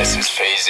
This is Fayzed.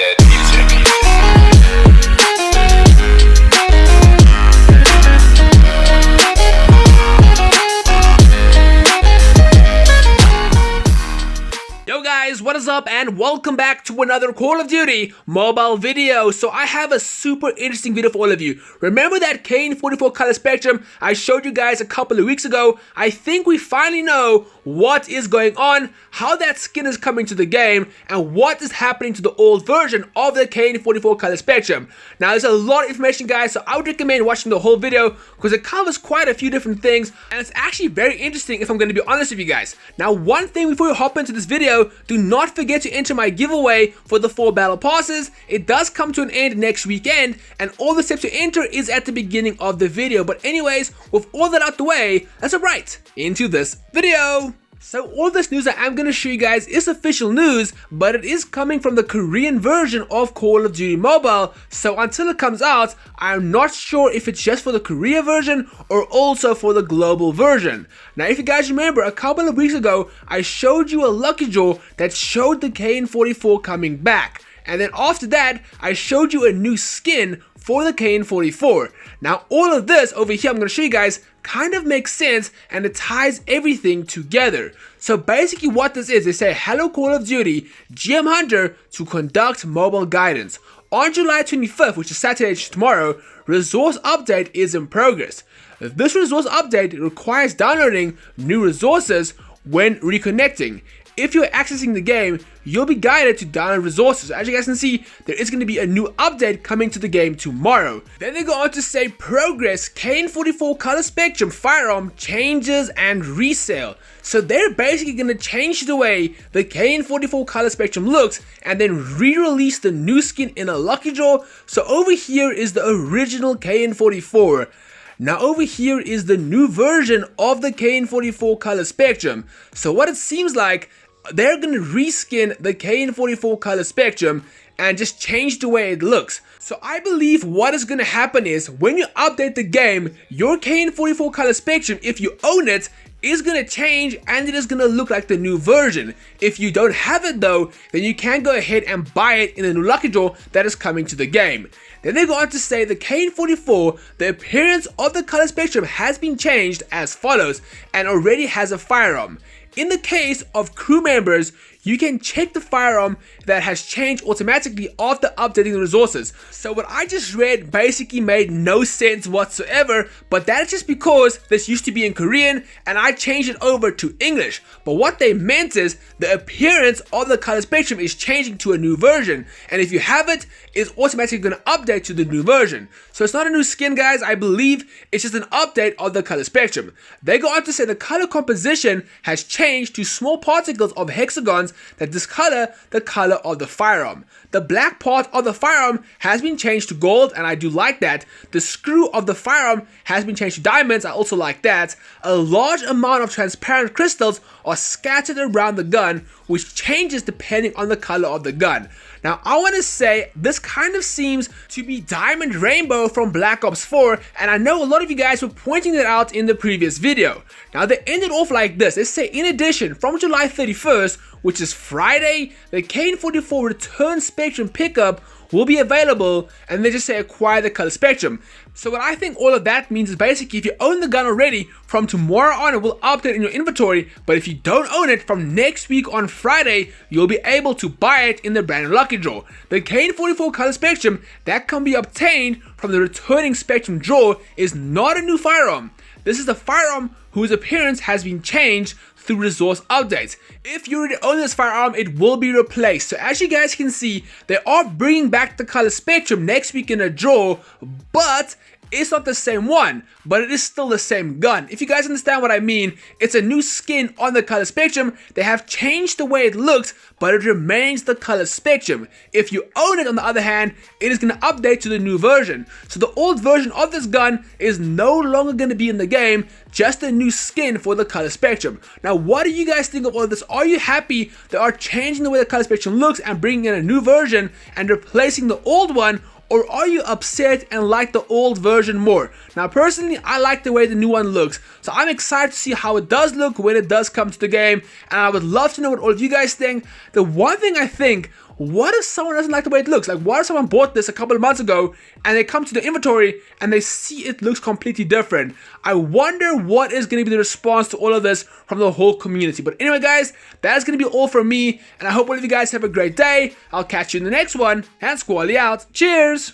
Yo guys, what is up and welcome back to another Call of Duty mobile video. So I have a super interesting video for all of you. Remember that Kn-44 color spectrum I showed you guys a couple of weeks ago? I think we finally know what is going on, how that skin is coming to the game, and what is happening to the old version of the Kn-44 color spectrum. Now there's a lot of information guys, so I would recommend watching the whole video because it covers quite a few different things and it's actually very interesting if I'm going to be honest with you guys. Now one thing before you hop into this video, do not forget to enter my giveaway for the 4 battle passes. It does come to an end next weekend and all the steps to enter is at the beginning of the video. But anyways, with all that out the way, let's hop right into this video. So all this news that I'm going to show you guys is official news, but it is coming from the Korean version of Call of Duty Mobile. So until it comes out, I'm not sure if it's just for the Korea version or also for the global version. Now if you guys remember, a couple of weeks ago, I showed you a lucky draw that showed the Kn-44 coming back. And then after that, I showed you a new skin for the Kn-44. Now all of this over here I'm going to show you guys kind of makes sense and it ties everything together. So basically what this is, they say hello Call of Duty, GM Hunter to conduct mobile guidance. On July 25th, which is Saturday tomorrow, resource update is in progress. This resource update requires downloading new resources when reconnecting. If you're accessing the game, you'll be guided to download resources. As you guys can see, there is going to be a new update coming to the game tomorrow. Then they go on to say progress, Kn-44 color spectrum firearm changes and resale. So they're basically going to change the way the Kn-44 color spectrum looks and then re-release the new skin in a lucky draw. So over here is the original Kn-44. Now over here is the new version of the Kn-44 color spectrum. So what it seems like, they're going to reskin the Kn-44 color spectrum and just change the way it looks. So I believe what is going to happen is when you update the game, your Kn-44 color spectrum, if you own it, is going to change and it is going to look like the new version. If you don't have it though, then you can go ahead and buy it in the new lucky draw that is coming to the game. Then they go on to say the Kn-44, the appearance of the color spectrum has been changed as follows and already has a firearm. In the case of crew members, you can check the firearm that has changed automatically after updating the resources. So what I just read basically made no sense whatsoever, but that's just because this used to be in Korean and I changed it over to English. But what they meant is the appearance of the color spectrum is changing to a new version, and if you have it, it's automatically going to update to the new version. So it's not a new skin guys, I believe it's just an update of the color spectrum. They go on to say the color composition has changed to small particles of hexagons that discolor the color of the firearm. The black part of the firearm has been changed to gold, and I do like that. The screw of the firearm has been changed to diamonds, I also like that. A large amount of transparent crystals are scattered around the gun, which changes depending on the color of the gun. Now I want to say this kind of seems to be Diamond Rainbow from Black Ops 4, and I know a lot of you guys were pointing that out in the previous video. Now they ended off like this. They say in addition, from July 31st, which is Friday, the Kn-44 return spectrum pickup will be available, and they just say acquire the color spectrum. So what I think all of that means is basically if you own the gun already, from tomorrow on it will update in your inventory, but if you don't own it, from next week on Friday, you'll be able to buy it in the brand new lucky draw. The Kn-44 color spectrum that can be obtained from the returning spectrum draw is not a new firearm. This is the firearm whose appearance has been changed through resource updates. If you already own this firearm, it will be replaced. So as you guys can see, they are bringing back the color spectrum next week in a draw, but it's not the same one, but it is still the same gun. If you guys understand what I mean, it's a new skin on the color spectrum. They have changed the way it looks, but it remains the color spectrum. If you own it on the other hand, it is going to update to the new version. So the old version of this gun is no longer going to be in the game, just a new skin for the color spectrum. Now what do you guys think of all of this? Are you happy they are changing the way the color spectrum looks and bringing in a new version and replacing the old one? Or are you upset and like the old version more? Now personally, I like the way the new one looks, so I'm excited to see how it does look when it does come to the game, and I would love to know what all of you guys think. The one thing I think what if someone doesn't like the way it looks? Like, what if someone bought this a couple of months ago and they come to the inventory and they see it looks completely different? I wonder what is going to be the response to all of this from the whole community. But anyway, guys, that's going to be all from me, and I hope all of you guys have a great day. I'll catch you in the next one, and Squally out. Cheers!